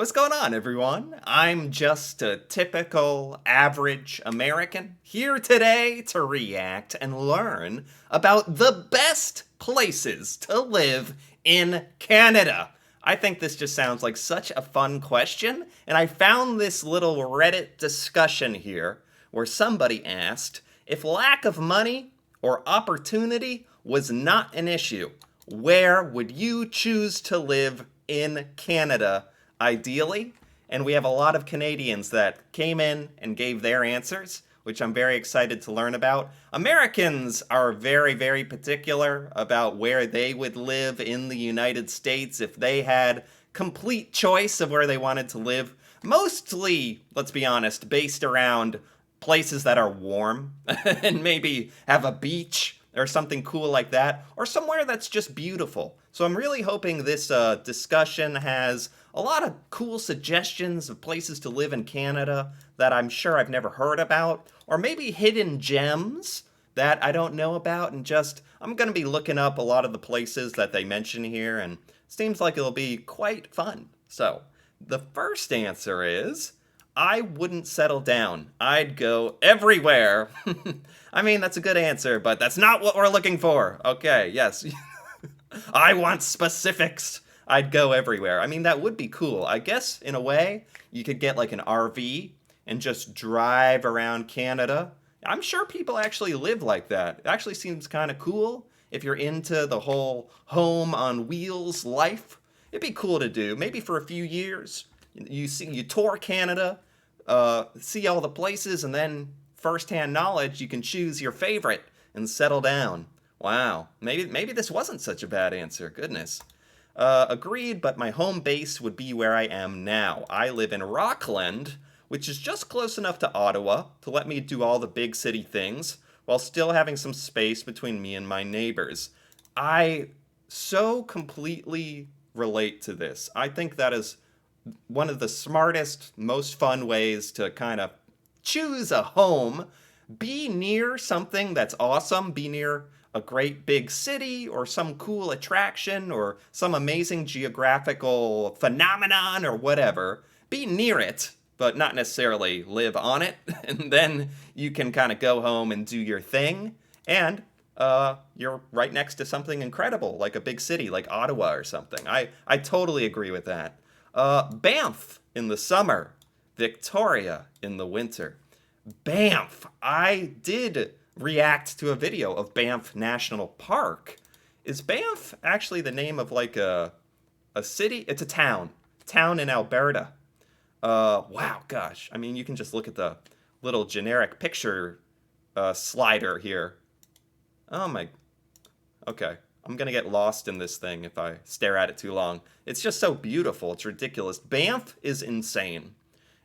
What's going on, everyone? I'm just a typical average American here today to react and learn about the best places to live in Canada. I think this just sounds like such a fun question, and I found this little Reddit discussion here where somebody asked if lack of money or opportunity was not an issue, where would you choose to live in Canada ideally? And we have a lot of Canadians that came in and gave their answers, which I'm very excited to learn about. Americans are very, very particular about where they would live in the United States if they had complete choice of where they wanted to live. Mostly, let's be honest, based around places that are warm and maybe have a beach or something cool like that, or somewhere that's just beautiful. So I'm really hoping this discussion has a lot of cool suggestions of places to live in Canada that I'm sure I've never heard about, or maybe hidden gems that I don't know about, and just I'm going to be looking up a lot of the places that they mention here, and it seems like it'll be quite fun. So the first answer is I wouldn't settle down. I'd go everywhere. I mean, that's a good answer, but that's not what we're looking for. Okay, yes. I want specifics. I'd go everywhere. I mean, that would be cool. I guess, in a way, you could get like an RV and just drive around Canada. I'm sure people actually live like that. It actually seems kind of cool if you're into the whole home on wheels life. It'd be cool to do, maybe for a few years. You tour Canada, see all the places, and then firsthand knowledge, you can choose your favorite and settle down. Wow, maybe this wasn't such a bad answer. Goodness. Agreed, but my home base would be where I am now. I live in Rockland, which is just close enough to Ottawa to let me do all the big city things while still having some space between me and my neighbors. I so completely relate to this. I think that is one of the smartest, most fun ways to kind of choose a home. Be near something that's awesome. Be near a great big city or some cool attraction or some amazing geographical phenomenon or whatever. Be near it, but not necessarily live on it. And then you can kind of go home and do your thing. And you're right next to something incredible, like a big city, like Ottawa or something. I totally agree with that. Banff in the summer, Victoria in the winter. Banff. I did react to a video of Banff National Park. Is Banff actually the name of like a city? It's a town in Alberta. Wow, gosh. I mean, you can just look at the little generic picture slider here. Oh my. Okay. I'm gonna get lost in this thing if I stare at it too long. It's just so beautiful. It's ridiculous. Banff is insane.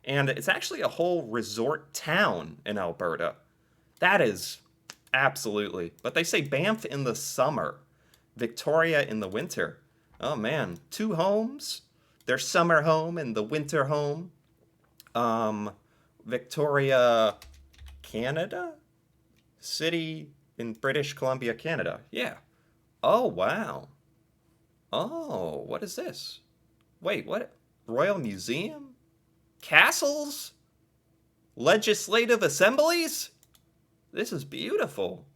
And it's actually a whole resort town in Alberta. That is absolutely. But they say Banff in the summer, Victoria in the winter. Oh man, two homes. Their summer home and the winter home. Um, Victoria, Canada? City in British Columbia, Canada. Yeah. Oh, wow. Oh, what is this? Wait, what? Royal Museum? Castles? Legislative assemblies? This is beautiful.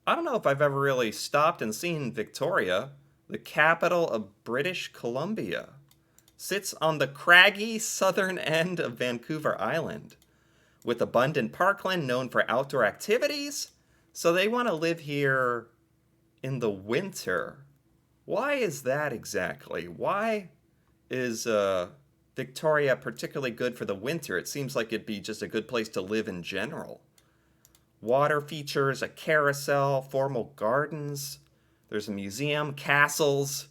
I don't know if I've ever really stopped and seen Victoria, the capital of British Columbia. Sits on the craggy southern end of Vancouver Island, with abundant parkland known for outdoor activities. So they want to live here in the winter. Why is that exactly? Why is Victoria particularly good for the winter? It seems like it'd be just a good place to live in general. Water features, a carousel, formal gardens. There's a museum, castles.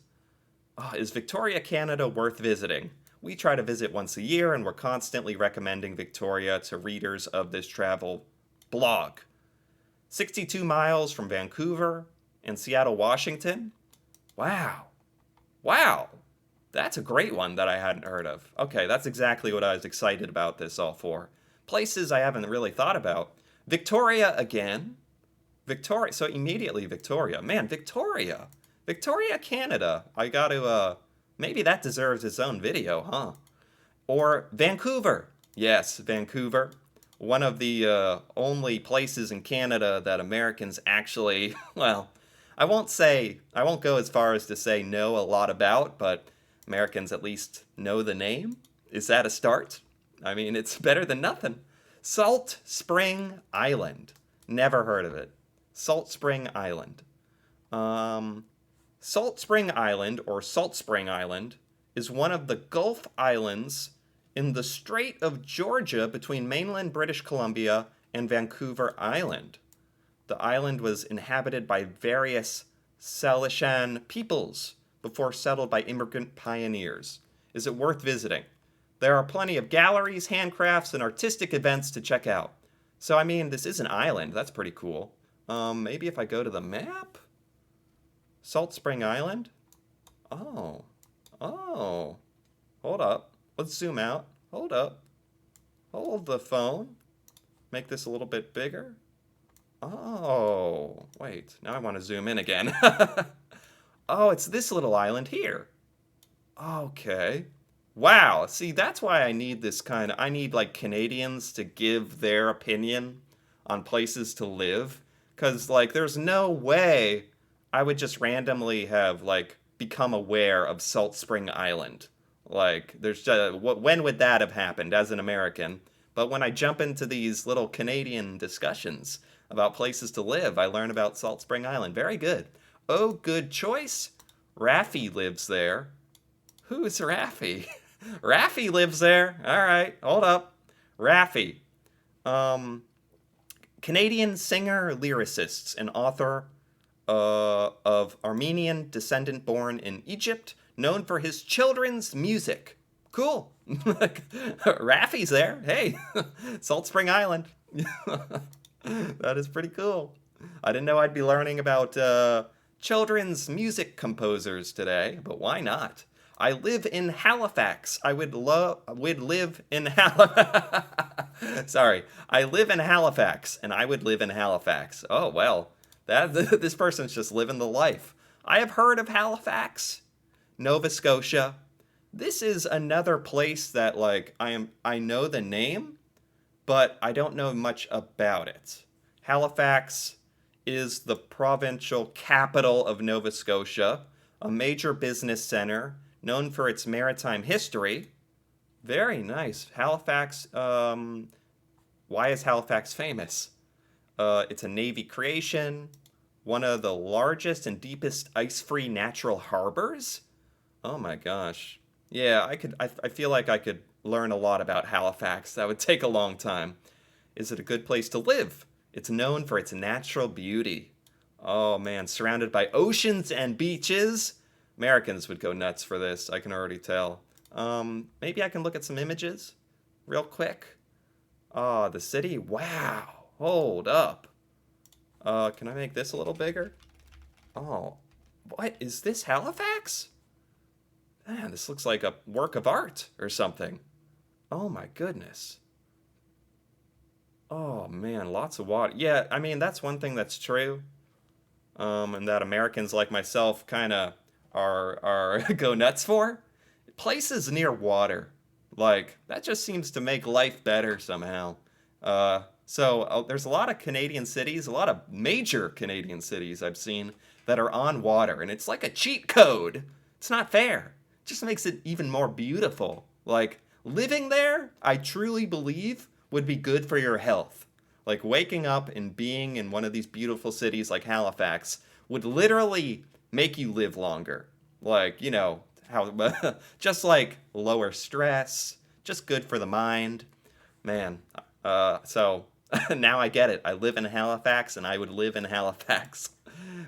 Oh, is Victoria, Canada worth visiting? We try to visit once a year, and we're constantly recommending Victoria to readers of this travel blog. 62 miles from Vancouver and Seattle, Washington. Wow. Wow. That's a great one that I hadn't heard of. Okay, that's exactly what I was excited about this all for. Places I haven't really thought about. Victoria again. Victoria, so immediately Victoria. Man, Victoria. Victoria, Canada. I gotta, maybe that deserves its own video, huh? Or Vancouver. Yes, Vancouver. One of the only places in Canada that Americans actually, well, I won't go as far as to say know a lot about, but Americans at least know the name. Is that a start? I mean, it's better than nothing. Salt Spring Island. Never heard of it. Salt Spring Island. Um, Salt Spring Island, or Salt Spring Island, is one of the Gulf Islands in the Strait of Georgia between mainland British Columbia and Vancouver Island. The island was inhabited by various Salishan peoples before settled by immigrant pioneers. Is it worth visiting? There are plenty of galleries, handcrafts, and artistic events to check out. So, I mean, this is an island. That's pretty cool. Maybe if I go to the map? Salt Spring Island? Oh. Oh. Hold up. Let's zoom out. Hold up. Hold the phone. Make this a little bit bigger. Oh. Wait. Now I want to zoom in again. Oh, it's this little island here. Okay. Wow. See, that's why I need this kind of. I need like Canadians to give their opinion on places to live. Because, like, there's no way I would just randomly have, like, become aware of Salt Spring Island. Like, there's just. When would that have happened as an American? But when I jump into these little Canadian discussions about places to live, I learn about Salt Spring Island. Very good. Oh, good choice. Raffi lives there. Who's Raffi? Raffi lives there. All right, hold up. Raffi. Um, Canadian singer, lyricist, and author of Armenian descendant born in Egypt, known for his children's music. Cool. Raffi's there. Hey, Salt Spring Island. That is pretty cool. I didn't know I'd be learning about children's music composers today, but why not? I live in Halifax. I would live in Halifax. Sorry, I live in Halifax, and I would live in Halifax. Oh well, this person's just living the life. I have heard of Halifax, Nova Scotia. This is another place that like I know the name, but I don't know much about it. Halifax is the provincial capital of Nova Scotia, a major business center known for its maritime history. Very nice. Halifax, why is Halifax famous? It's a Navy creation, one of the largest and deepest ice-free natural harbors. Oh my gosh. Yeah, I feel like I could learn a lot about Halifax. That would take a long time. Is it a good place to live? It's known for its natural beauty. Oh man, surrounded by oceans and beaches. Americans would go nuts for this, I can already tell. Maybe I can look at some images real quick. Oh, the city? Wow. Hold up. Can I make this a little bigger? Oh, what? Is this Halifax? Man, this looks like a work of art or something. Oh my goodness. Oh man, lots of water. Yeah, I mean, that's one thing that's true. And that Americans like myself kind of are go nuts for. Places near water. Like, that just seems to make life better somehow. There's a lot of Canadian cities, a lot of major Canadian cities I've seen that are on water, and it's like a cheat code. It's not fair. It just makes it even more beautiful. Like, living there, I truly believe, would be good for your health. Like, waking up and being in one of these beautiful cities like Halifax would literally make you live longer. Like, you know, how just like lower stress, just good for the mind. Man, so now I get it. I live in Halifax and I would live in Halifax.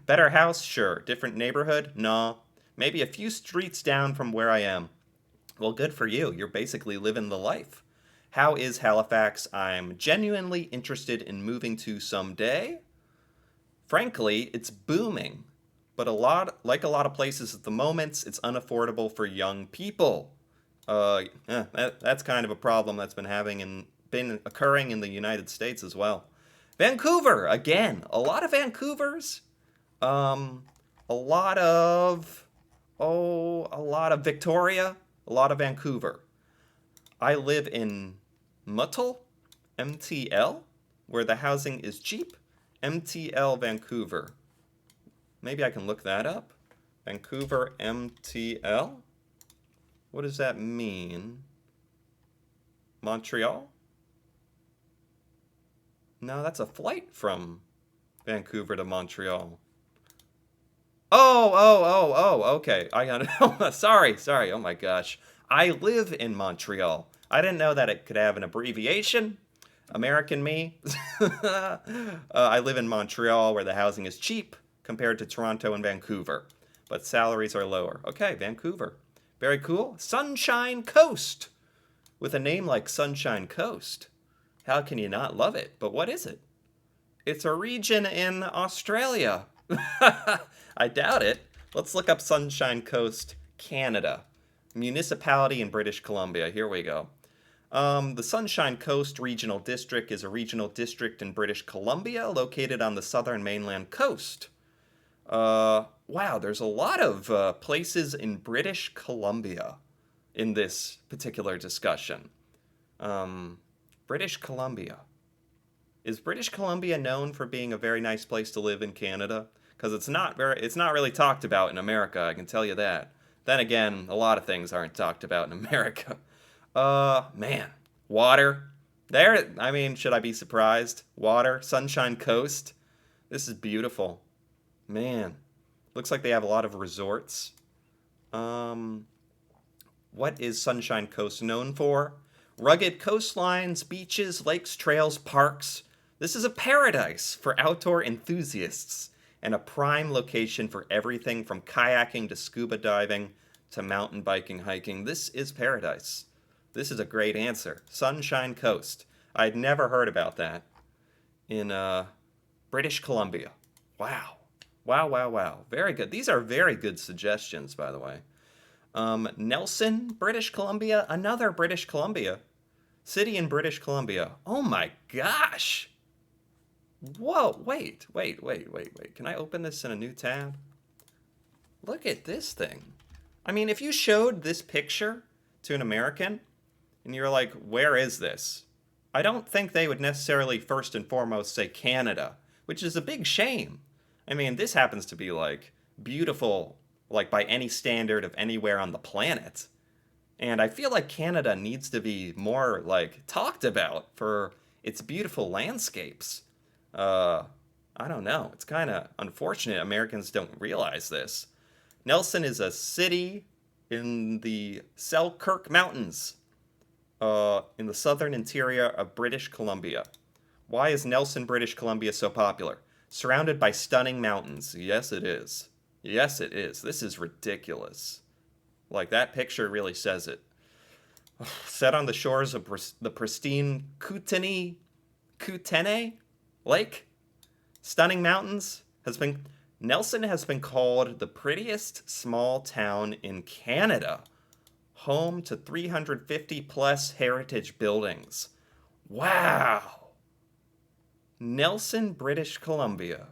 Better house? Sure. Different neighborhood? No. Maybe a few streets down from where I am. Well, good for you. You're basically living the life. How is Halifax? I'm genuinely interested in moving to someday. Frankly, it's booming. But like a lot of places at the moment, it's unaffordable for young people. That's kind of a problem that's been occurring in the United States as well. Vancouver, again, a lot of Vancouvers. A lot of Victoria, a lot of Vancouver. I live in Muttle, MTL, where the housing is cheap. MTL Vancouver. Maybe I can look that up. Vancouver MTL? What does that mean? Montreal? No, that's a flight from Vancouver to Montreal. Okay. I got it. Sorry. Oh my gosh. I live in Montreal. I didn't know that it could have an abbreviation. American me. I live in Montreal where the housing is cheap compared to Toronto and Vancouver, but salaries are lower. Okay, Vancouver. Very cool. Sunshine Coast. With a name like Sunshine Coast, how can you not love it? But what is it? It's a region in Australia. I doubt it. Let's look up Sunshine Coast, Canada. Municipality in British Columbia. Here we go. The Sunshine Coast Regional District is a regional district in British Columbia located on the southern mainland coast. Wow, there's a lot of places in British Columbia in this particular discussion. British Columbia. Is British Columbia known for being a very nice place to live in Canada? Because it's not really talked about in America, I can tell you that. Then again, a lot of things aren't talked about in America. Man, water. There, I mean, should I be surprised? Water, Sunshine Coast. This is beautiful. Man, looks like they have a lot of resorts. What is Sunshine Coast known for? Rugged coastlines, beaches, lakes, trails, parks. This is a paradise for outdoor enthusiasts and a prime location for everything from kayaking to scuba diving to mountain biking, hiking. This is paradise. This is a great answer. Sunshine Coast. I'd never heard about that in British Columbia. Wow. Wow. Very good. These are very good suggestions, by the way. Nelson, British Columbia. Another British Columbia. City in British Columbia. Oh my gosh. Whoa, wait. Can I open this in a new tab? Look at this thing. I mean, if you showed this picture to an American and you're like, where is this? I don't think they would necessarily first and foremost say Canada, which is a big shame. I mean, this happens to be like beautiful, like by any standard of anywhere on the planet. And I feel like Canada needs to be more like talked about for its beautiful landscapes. I don't know. It's kind of unfortunate Americans don't realize this. Nelson is a city in the Selkirk Mountains, in the southern interior of British Columbia. Why is Nelson, British Columbia so popular? Surrounded by stunning mountains. Yes, it is. Yes, it is. This is ridiculous. Like, that picture really says it. Set on the shores of the pristine Kootenay Lake. Stunning mountains. Nelson has been called the prettiest small town in Canada. Home to 350 plus heritage buildings. Wow. Nelson, British Columbia.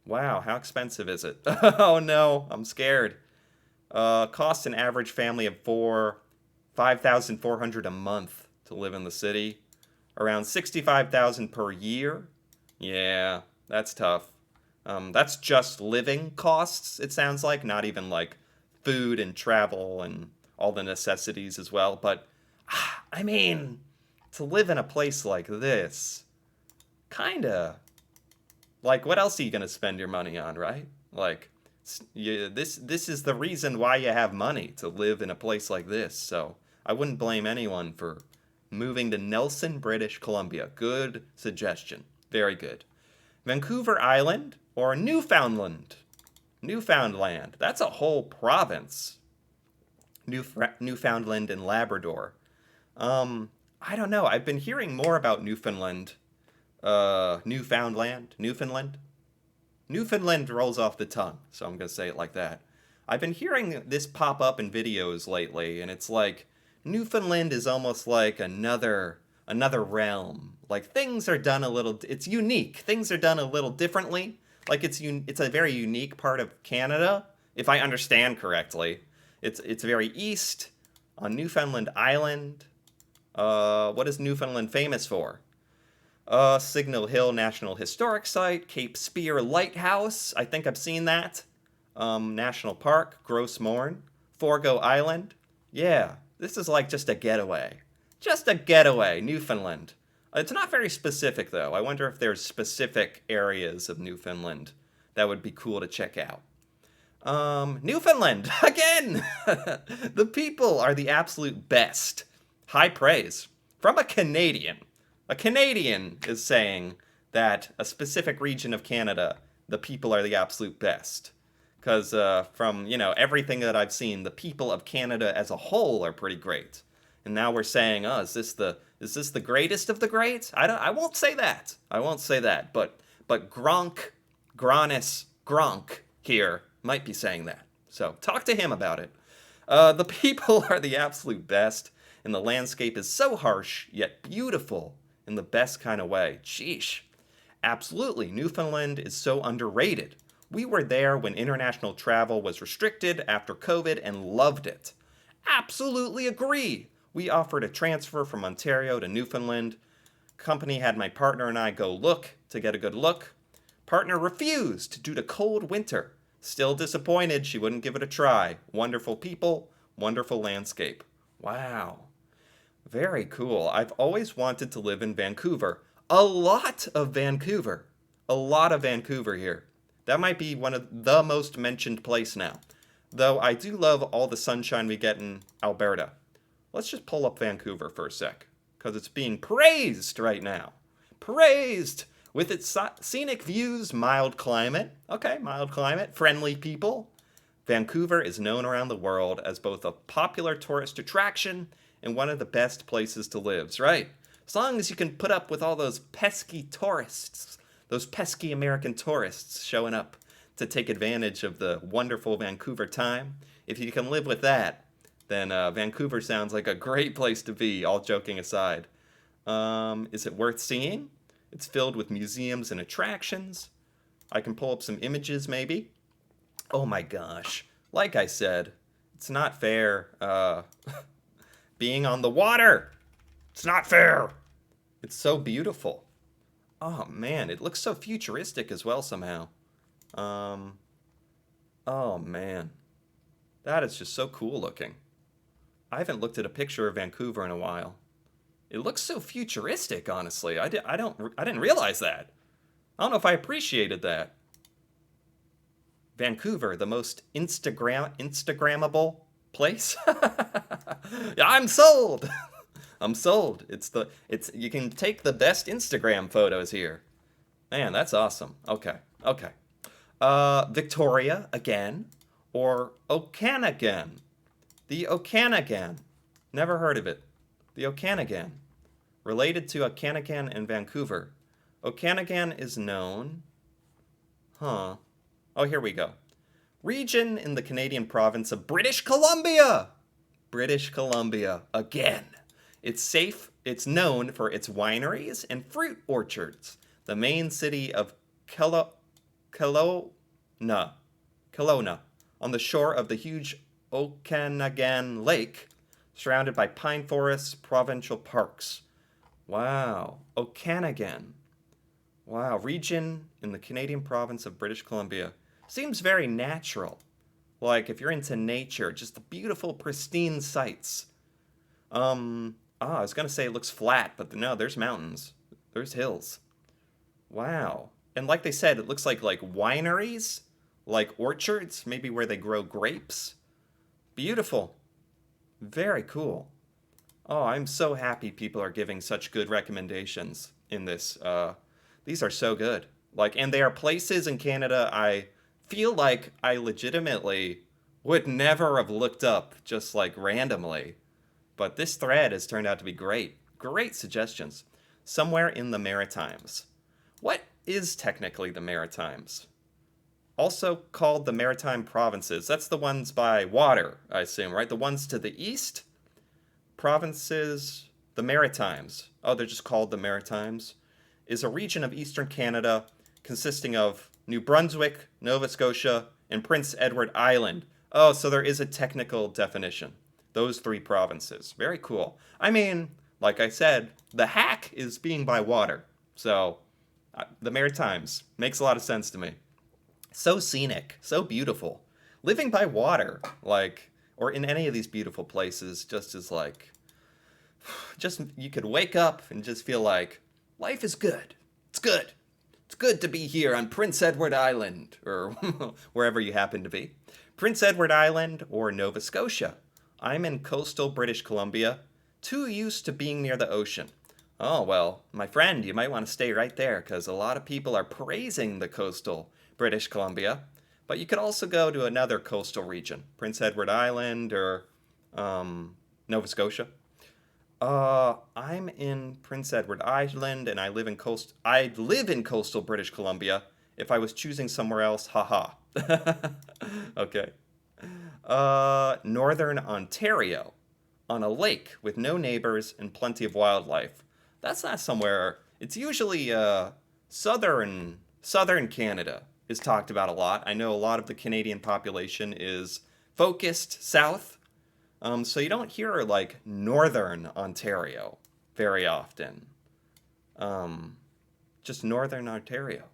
Wow, how expensive is it? Oh no, I'm scared. Costs an average family of $5,400 a month to live in the city. Around $65,000 per year. Yeah, that's tough. That's just living costs, it sounds like, not even like food and travel and all the necessities as well. But, I mean, to live in a place like this, kinda, like, what else are you gonna spend your money on, right? Like, this is the reason why you have money, to live in a place like this. So I wouldn't blame anyone for moving to Nelson, British Columbia. Good suggestion. Very good. Vancouver Island or Newfoundland. Newfoundland. That's a whole province. Newfoundland and Labrador. I don't know. I've been hearing more about Newfoundland. Newfoundland. Newfoundland rolls off the tongue, so I'm going to say it like that. I've been hearing this pop up in videos lately, and it's like Newfoundland is almost like another realm. Like, things are done a little, it's unique. Things are done a little differently. Like, it's a very unique part of Canada, if I understand correctly. It's very east. On Newfoundland Island, what is Newfoundland famous for? Signal Hill National Historic Site, Cape Spear Lighthouse. I think I've seen that. National Park, Gros Morne, Forgo Island. Yeah, this is like just a getaway. Just a getaway, Newfoundland. It's not very specific, though. I wonder if there's specific areas of Newfoundland that would be cool to check out. Newfoundland, again! The people are the absolute best. High praise. From a Canadian. A Canadian is saying that a specific region of Canada, the people are the absolute best. Because from, everything that I've seen, the people of Canada as a whole are pretty great. And now we're saying, oh, is this the greatest of the great? I won't say that. I won't say that. But Gronk, Gronus, Gronk here might be saying that. So talk to him about it. The people are the absolute best, and the landscape is so harsh, yet beautiful in the best kind of way. Sheesh. Absolutely, Newfoundland is so underrated. We were there when international travel was restricted after COVID and loved it. Absolutely agree. We offered a transfer from Ontario to Newfoundland. Company had my partner and I go look to get a good look. Partner refused due to cold winter. Still disappointed she wouldn't give it a try. Wonderful people, wonderful landscape. Wow. Very cool. I've always wanted to live in Vancouver. A lot of Vancouver. A lot of Vancouver here. That might be one of the most mentioned place now. Though I do love all the sunshine we get in Alberta. Let's just pull up Vancouver for a sec, because it's being praised right now. Praised! With its scenic views, mild climate. Okay, mild climate, friendly people. Vancouver is known around the world as both a popular tourist attraction and one of the best places to live, right? As long as you can put up with all those pesky tourists, those pesky American tourists showing up to take advantage of the wonderful Vancouver time. If you can live with that, then Vancouver sounds like a great place to be, all joking aside. Is it worth seeing? It's filled with museums and attractions. I can pull up some images, maybe. Oh my gosh. Like I said, it's not fair being on the water. It's not fair. It's so beautiful. Oh man, it looks so futuristic as well somehow. Oh man. That is just so cool looking. I haven't looked at a picture of Vancouver in a while. It looks so futuristic, honestly. I didn't realize that. I don't know if I appreciated that. Vancouver, the most Instagrammable place. I'm sold. I'm sold. You can take the best Instagram photos here. Man, that's awesome. Okay. Victoria again, or Okanagan. The Okanagan. Never heard of it. The Okanagan. Related to Okanagan and Vancouver. Okanagan is known... Oh, here we go. Region in the Canadian province of British Columbia! British Columbia, again. It's known for its wineries and fruit orchards. The main city of Kelowna, on the shore of the huge Okanagan Lake, surrounded by pine forests, provincial parks. Wow, Okanagan. Wow, region in the Canadian province of British Columbia. Seems very natural. Like, if you're into nature, just the beautiful, pristine sights. I was gonna say it looks flat, but no, there's mountains. There's hills. Wow. And like they said, it looks like wineries, like orchards, maybe where they grow grapes. Beautiful. Very cool. Oh, I'm so happy people are giving such good recommendations in this. These are so good. And they are places in Canada I feel like I legitimately would never have looked up just randomly. But this thread has turned out to be great. Great suggestions. Somewhere in the Maritimes. What is technically the Maritimes? Also called the Maritime Provinces. That's the ones by water, I assume, right? The ones to the east? Provinces, the Maritimes. Oh, they're just called the Maritimes. Is a region of eastern Canada consisting of New Brunswick, Nova Scotia, and Prince Edward Island. Oh, so there is a technical definition. Those three provinces. Very cool. I mean, like I said, the hack is being by water. So, the Maritimes makes a lot of sense to me. So scenic, so beautiful. Living by water, like, or in any of these beautiful places, just is like, just, you could wake up and just feel like, life is good. It's good. It's good to be here on Prince Edward Island, or wherever you happen to be. Prince Edward Island or Nova Scotia. I'm in coastal British Columbia, too used to being near the ocean. Oh, well, my friend, you might want to stay right there, because a lot of people are praising the coastal British Columbia. But you could also go to another coastal region, Prince Edward Island or Nova Scotia. I'm in Prince Edward Island, and I live in coastal British Columbia. If I was choosing somewhere else, haha. Okay. Northern Ontario, on a lake with no neighbors and plenty of wildlife. That's not somewhere. It's usually southern Canada is talked about a lot. I know a lot of the Canadian population is focused south. So you don't hear like Northern Ontario very often. Just Northern Ontario.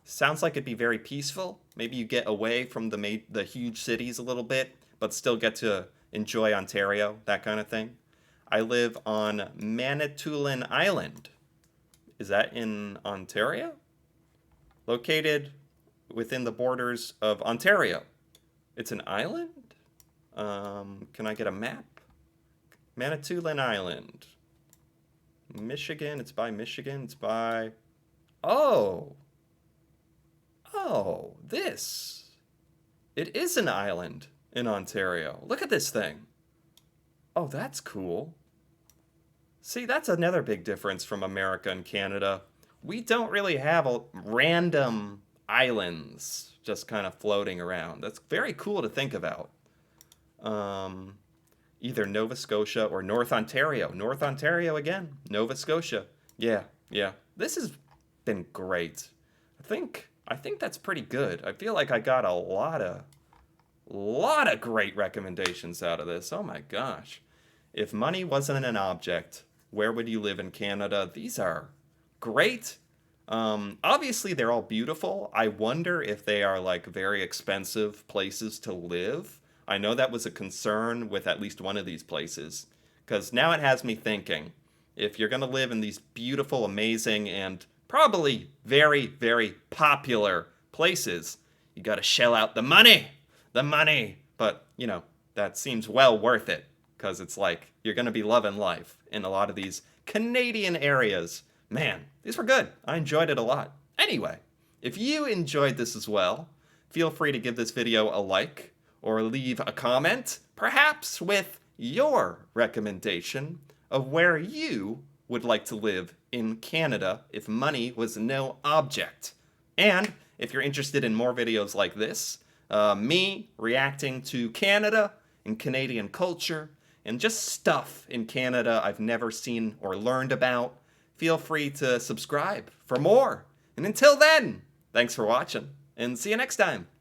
Sounds like it'd be very peaceful. Maybe you get away from the huge cities a little bit, but still get to enjoy Ontario, that kind of thing. I live on Manitoulin Island. Is that in Ontario? Located within the borders of Ontario. It's an island? Can I get a map? Manitoulin Island. Michigan. It's by Michigan. It's by... Oh! Oh, this. It is an island in Ontario. Look at this thing. Oh, that's cool. See, that's another big difference from America and Canada. We don't really have random islands just kind of floating around. That's very cool to think about. Either Nova Scotia or North Ontario. North Ontario again. Nova Scotia. Yeah. This has been great. I think that's pretty good. I feel like I got a lot of great recommendations out of this. Oh my gosh. If money wasn't an object, where would you live in Canada? These are great. Obviously, they're all beautiful. I wonder if they are like very expensive places to live. I know that was a concern with at least one of these places, because now it has me thinking, if you're going to live in these beautiful, amazing, and probably very, very popular places, you got to shell out the money. But, that seems well worth it, because it's like you're going to be loving life in a lot of these Canadian areas. Man, these were good. I enjoyed it a lot. Anyway, if you enjoyed this as well, feel free to give this video a like or leave a comment, perhaps with your recommendation of where you would like to live in Canada if money was no object. And if you're interested in more videos like this, me reacting to Canada and Canadian culture and just stuff in Canada I've never seen or learned about, feel free to subscribe for more. And until then, thanks for watching, and see you next time.